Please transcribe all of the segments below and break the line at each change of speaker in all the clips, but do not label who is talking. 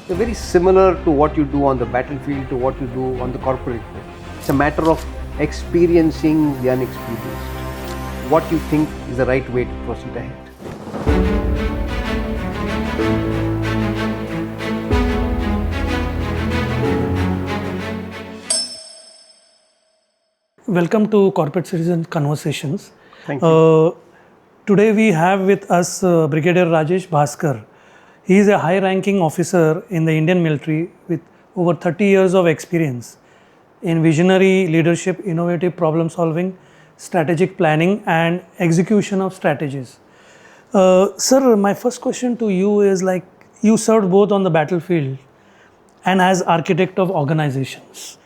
They're very similar to what you do on the battlefield to what you do on the corporate world. It's a matter of experiencing the unexperienced. What you think is the right way to proceed ahead.
Welcome to Corporate Citizen Conversations.
Thank you.
Today we have with us Brigadier Rajesh Bhaskar. He is a high-ranking officer in the Indian military with over 30 years of experience in visionary leadership, innovative problem solving, strategic planning and execution of strategies. Sir, my first question to you is like you served both on the battlefield and as architect of organizations.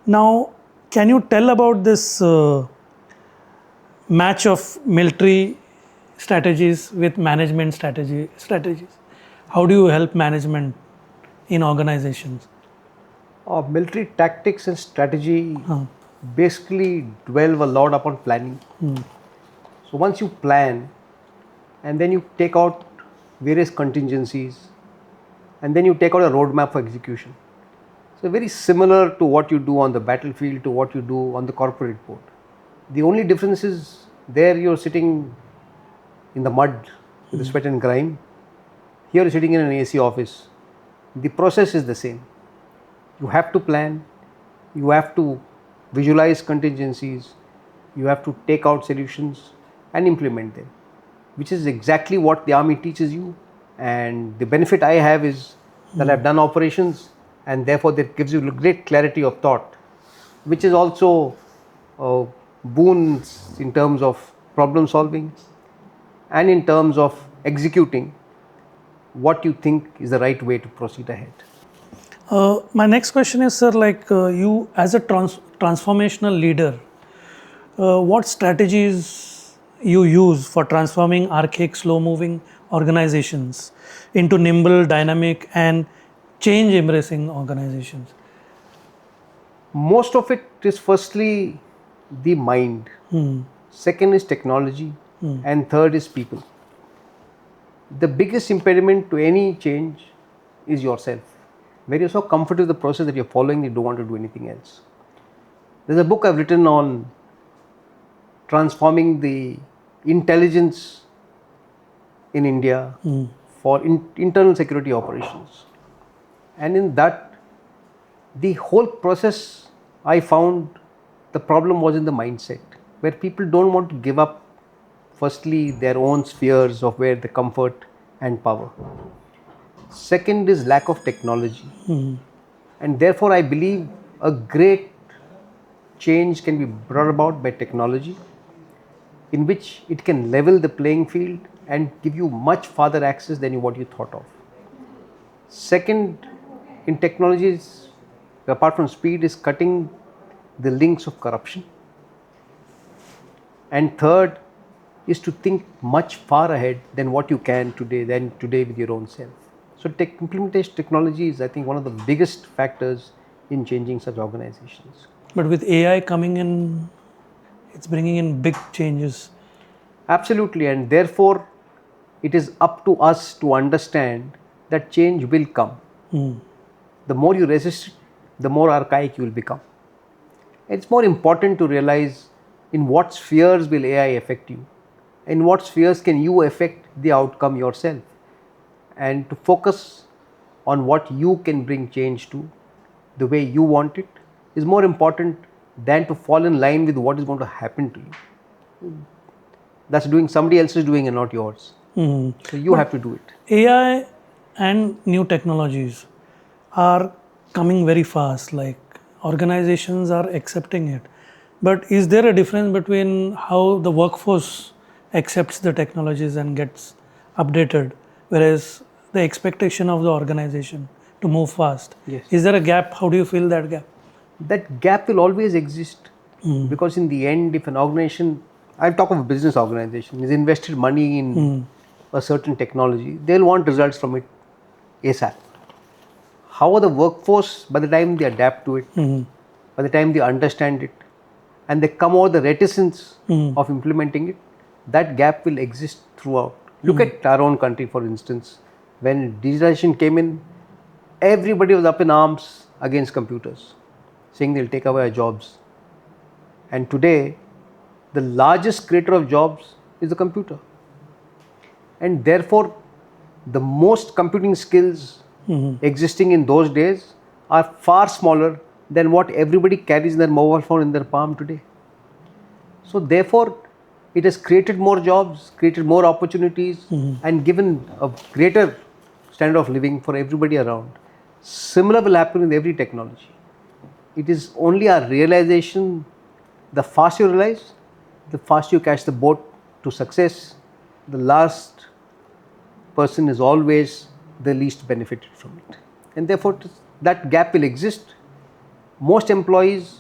Now, can you tell about this match of military strategies with management strategies? How do you help management in organizations?
Military tactics and strategy basically dwell a lot upon planning. So once you plan and then you take out various contingencies and then you take out a roadmap for execution. So very similar to what you do on the battlefield to what you do on the corporate board. The only difference is there you're sitting in the mud with the sweat and grime. Here you're sitting in an AC office. The process is the same. You have to plan, you have to visualize contingencies, you have to take out solutions and implement them, which is exactly what the army teaches you. And the benefit I have is that I've done operations and therefore that gives you great clarity of thought, which is also boons in terms of problem solving and in terms of executing what you think is the right way to proceed ahead.
My next question is, sir, like you as a transformational leader, what strategies you use for transforming archaic, slow-moving organizations into nimble, dynamic and change-embracing organizations?
Most of it is firstly the mind, second is technology, and third is people. The biggest impediment to any change is yourself. Where you're so comfortable with the process that you're following, you don't want to do anything else. There's a book I've written on transforming the intelligence in India for internal security operations. And in that, the whole process, I found the problem was in the mindset, where people don't want to give up, firstly, their own spheres of where the comfort and power. Second is lack of technology. And therefore, I believe a great change can be brought about by technology, in which it can level the playing field and give you much farther access than what you thought of. Second, in technologies, apart from speed, is cutting the links of corruption. And third is to think much far ahead than what you can today with your own self. So implementation technology is, I think, one of the biggest factors in changing such organizations.
But with AI coming in, it's bringing in big changes.
Absolutely, and therefore it is up to us to understand that change will come. The more you resist it, the more archaic you will become. It's more important to realize in what spheres will AI affect you, in what spheres can you affect the outcome yourself, and to focus on what you can bring change to, the way you want it, is more important than to fall in line with what is going to happen to you. That's doing somebody else is doing and not yours. So you have to do it.
AI and new technologies are coming very fast, like organizations are accepting it. But is there a difference between how the workforce accepts the technologies and gets updated, whereas the expectation of the organization to move fast?
Yes.
Is there a gap? How do you fill that gap?
That gap will always exist, because in the end, if an organization, I'll talk of a business organization, is invested money in a certain technology, they'll want results from it ASAP. However, the workforce, by the time they adapt to it, by the time they understand it, and they come over the reticence of implementing it, that gap will exist throughout. Look at our own country, for instance. When digitalization came in, everybody was up in arms against computers, saying they'll take away our jobs. And today, the largest creator of jobs is the computer. And therefore, the most computing skills existing in those days are far smaller than what everybody carries in their mobile phone in their palm today. So therefore, it has created more jobs, created more opportunities, and given a greater standard of living for everybody around. Similar will happen with every technology. It is only our realization, the faster you realize, the faster you catch the boat to success. The last person is always the least benefited from it. And therefore, that gap will exist. Most employees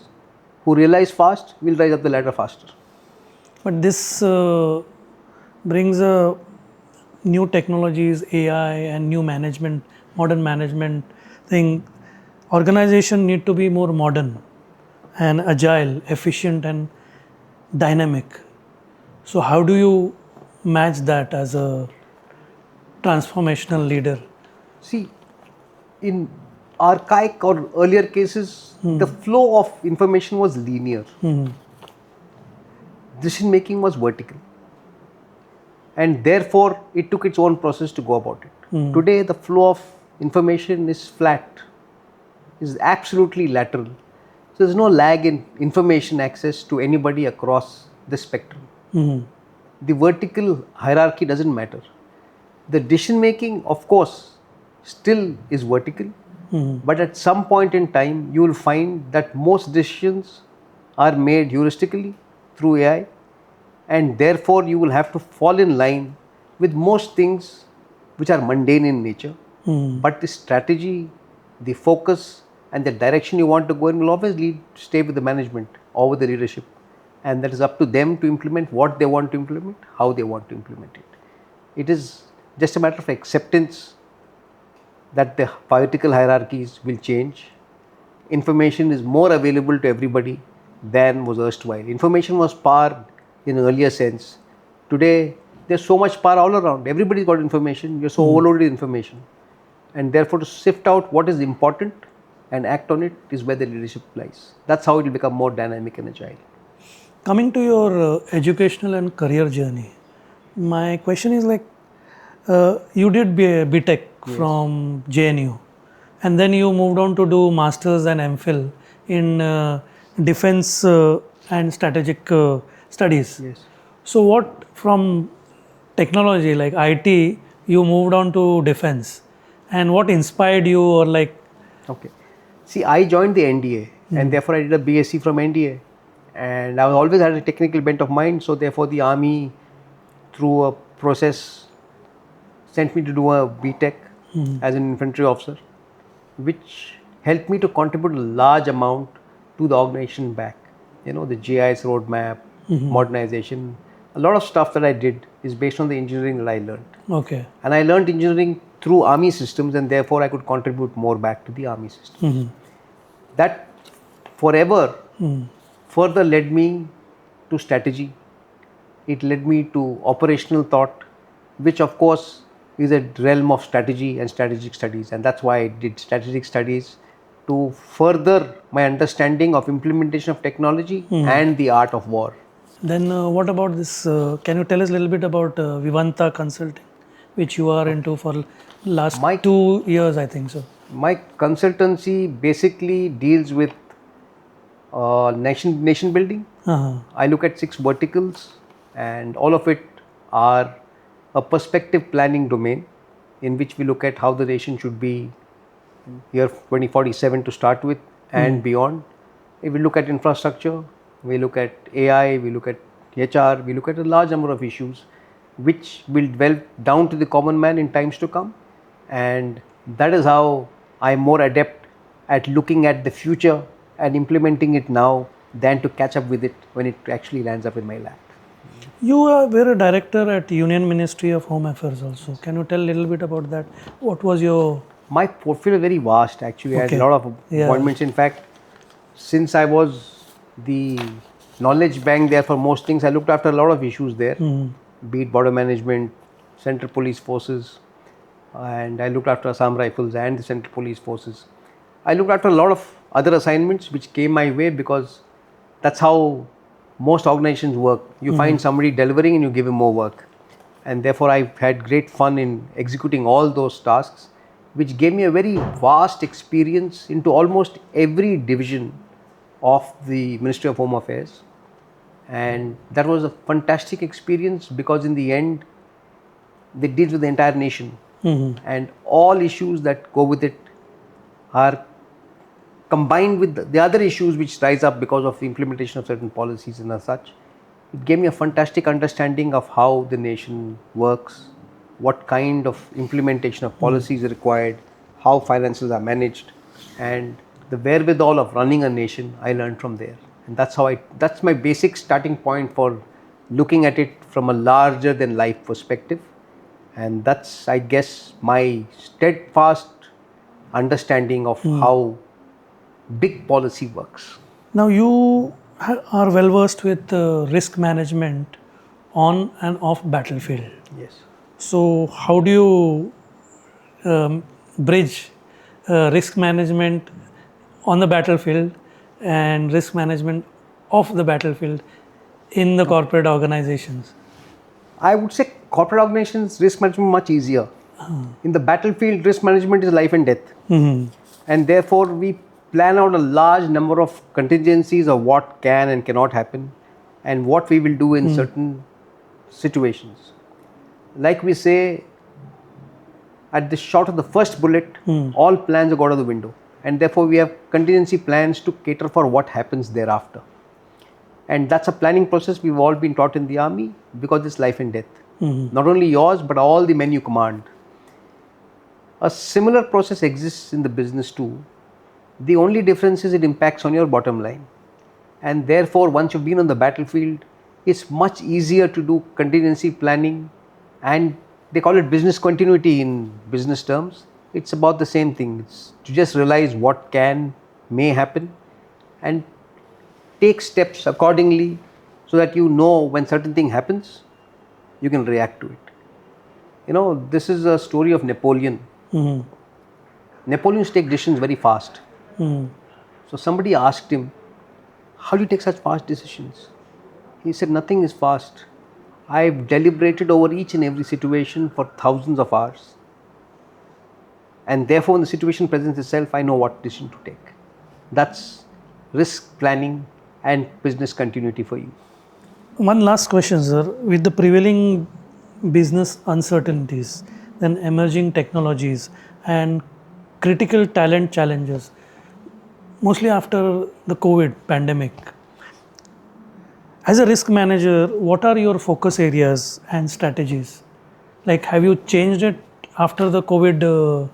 who realize fast will rise up the ladder faster.
But this brings new technologies, AI and new management, modern management thing. Organization need to be more modern and agile, efficient and dynamic. So how do you match that as a transformational leader?
See, in archaic or earlier cases, the flow of information was linear. Decision making was vertical. And therefore, it took its own process to go about it. Today, the flow of information is flat, is absolutely lateral. So, there's no lag in information access to anybody across the spectrum. The vertical hierarchy doesn't matter. The decision making, of course, still is vertical, but at some point in time, you will find that most decisions are made heuristically through AI, and therefore you will have to fall in line with most things which are mundane in nature. But the strategy, the focus, and the direction you want to go in will always stay with the management or with the leadership, and that is up to them to implement what they want to implement, how they want to implement it. It is just a matter of acceptance that the vertical hierarchies will change. Information is more available to everybody than was erstwhile. Information was power in an earlier sense. Today, there's so much power all around. Everybody's got information. You're so overloaded with information. And therefore, to sift out what is important and act on it is where the leadership lies. That's how it will become more dynamic and agile.
Coming to your educational and career journey, my question is like, you did BTech from JNU, and then you moved on to do Masters and MPhil in defense and strategic studies.
Yes.
So what from technology like IT, you moved on to defense, and what inspired you or like?
Okay. See, I joined the NDA and therefore I did a BSc from NDA, and I always had a technical bent of mind. So therefore, the army, through a process, sent me to do a BTech as an infantry officer, which helped me to contribute a large amount to the organization back. You know, the GIS roadmap, modernization, a lot of stuff that I did is based on the engineering that I learned.
Okay.
And I learned engineering through army systems, and therefore I could contribute more back to the army system. That forever further led me to strategy. It led me to operational thought, which of course is a realm of strategy and strategic studies, and that's why I did strategic studies to further my understanding of implementation of technology and the art of war.
Then what about this? Can you tell us a little bit about Vivaanta Consulting, which you are into for last 2 years, I think so.
My consultancy basically deals with nation building. I look at 6 verticals, and all of it are a perspective planning domain in which we look at how the nation should be year 2047 to start with and beyond. If we look at infrastructure, we look at AI, we look at HR, we look at a large number of issues which will delve down to the common man in times to come, and that is how I am more adept at looking at the future and implementing it now than to catch up with it when it actually lands up in my lap.
You were a director at Union Ministry of Home Affairs also. Can you tell a little bit about that? What was your...
My portfolio is very vast actually. I had a lot of appointments. In fact, since I was the knowledge bank there for most things, I looked after a lot of issues there, be it border management, central police forces, and I looked after Assam Rifles and the Central Police Forces. I looked after a lot of other assignments which came my way because that's how most organizations work. You find somebody delivering and you give him more work. And therefore, I had great fun in executing all those tasks, which gave me a very vast experience into almost every division of the Ministry of Home Affairs. And that was a fantastic experience because in the end, they deal with the entire nation. And all issues that go with it are combined with the other issues which rise up because of the implementation of certain policies and as such. It gave me a fantastic understanding of how the nation works, what kind of implementation of policies are required, how finances are managed, and the wherewithal of running a nation. I learned from there, and that's my basic starting point for looking at it from a larger than life perspective. And that's, I guess, my steadfast understanding of how big policy works.
Now you are well versed with risk management on and off battlefield.
Yes.
So how do you bridge risk management on the battlefield and risk management off the battlefield in the corporate organizations?
I would say corporate organizations risk management much easier. In the battlefield, risk management is life and death, and therefore we plan out a large number of contingencies of what can and cannot happen, and what we will do in certain situations. Like we say, at the shot of the first bullet, all plans go out of the window, and therefore we have contingency plans to cater for what happens thereafter. And that's a planning process we've all been taught in the army because it's life and death. Not only yours, but all the men you command. A similar process exists in the business too. The only difference is it impacts on your bottom line. And therefore, once you've been on the battlefield, it's much easier to do contingency planning, and they call it business continuity in business terms. It's about the same thing. It's to just realize what may happen and take steps accordingly so that you know when certain thing happens, you can react to it. You know, this is a story of Napoleon. Napoleons take decisions very fast. So somebody asked him, how do you take such fast decisions? He said, nothing is fast. I've deliberated over each and every situation for thousands of hours. And therefore, when the situation presents itself, I know what decision to take. That's risk planning and business continuity for you.
One last question, sir. With the prevailing business uncertainties, then emerging technologies and critical talent challenges, mostly after the COVID pandemic, as a risk manager, what are your focus areas and strategies? Like, have you changed it after the COVID?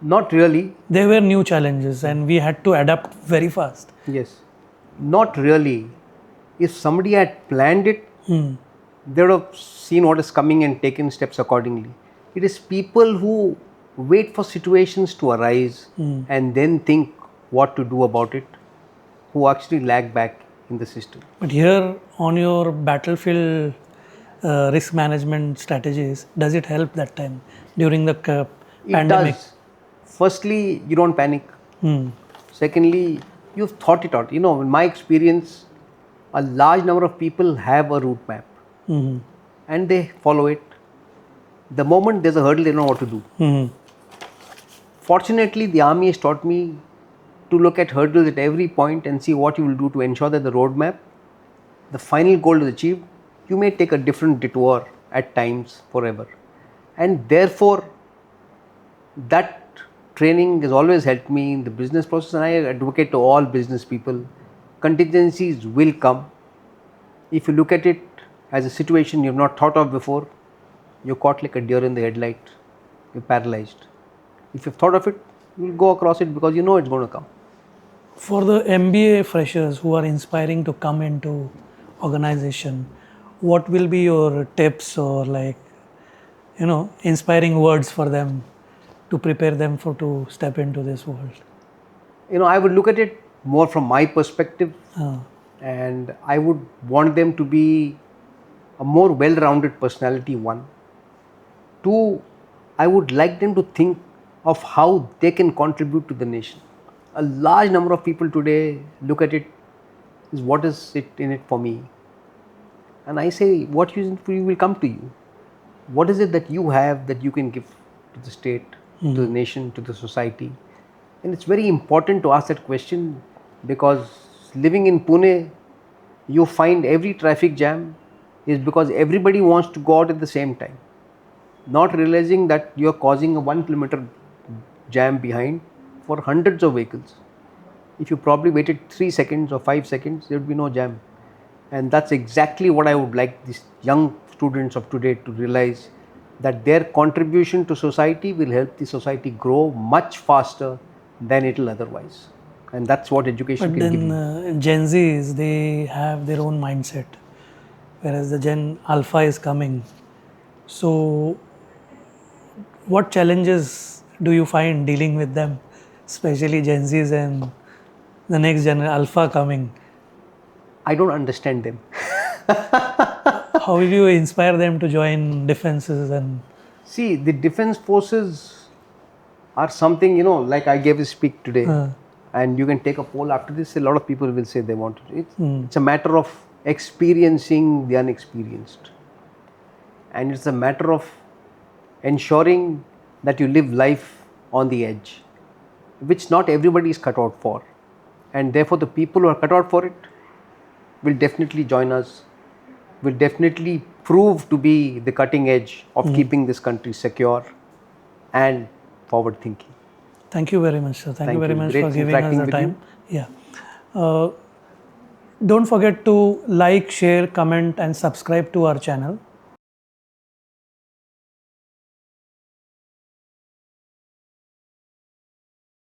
Not really.
There were new challenges and we had to adapt very fast.
Yes. Not really. If somebody had planned it, they would have seen what is coming and taken steps accordingly. It is people who wait for situations to arise and then think what to do about it, who actually lag back in the system.
But here on your battlefield risk management strategies, does it help that time during the pandemic?
It does. Firstly, you don't panic. Secondly, you've thought it out. You know, in my experience, a large number of people have a route map and they follow it. The moment there's a hurdle, they know what to do. Fortunately, the army has taught me to look at hurdles at every point and see what you will do to ensure that the roadmap, the final goal is achieved. You may take a different detour at times forever. And therefore, that training has always helped me in the business process, and I advocate to all business people, contingencies will come. If you look at it as a situation you've not thought of before, you're caught like a deer in the headlight, you're paralyzed. If you've thought of it, you'll go across it because you know it's going to come.
For the MBA freshers who are inspiring to come into organization, what will be your tips or inspiring words for them to prepare them to step into this world?
I would look at it more from my perspective, and I would want them to be a more well-rounded personality, one. Two, I would like them to think of how they can contribute to the nation. A large number of people today look at it is what is it in it for me? And I say, what is it for you will come to you. What is it that you have that you can give to the state, to the nation, to the society? And it's very important to ask that question because living in Pune, you find every traffic jam is because everybody wants to go out at the same time, not realizing that you're causing a 1 kilometer jam behind for hundreds of vehicles. If you probably waited 3 seconds or 5 seconds, there would be no jam. And that's exactly what I would like these young students of today to realize, that their contribution to society will help the society grow much faster than it will otherwise. And that's what education
But
can give
then
you.
Gen Zs, they have their own mindset, whereas the Gen Alpha is coming. So, what challenges do you find dealing with them, especially Gen Zs and the next Gen Alpha coming?
I don't understand them.
How will you inspire them to join defenses and
See, the defense forces are something, like I gave a speak today, and you can take a poll after this. A lot of people will say they want to. It's a matter of experiencing the unexperienced, and it's a matter of ensuring that you live life on the edge, which not everybody is cut out for, and therefore the people who are cut out for it will definitely join us, will definitely prove to be the cutting edge of keeping this country secure and forward thinking.
Thank you very much, sir. Thank you very
you.
much
Great
for giving us
interacting
the
with
time.
you.
Yeah. Don't forget to like, share, comment, and subscribe to our channel.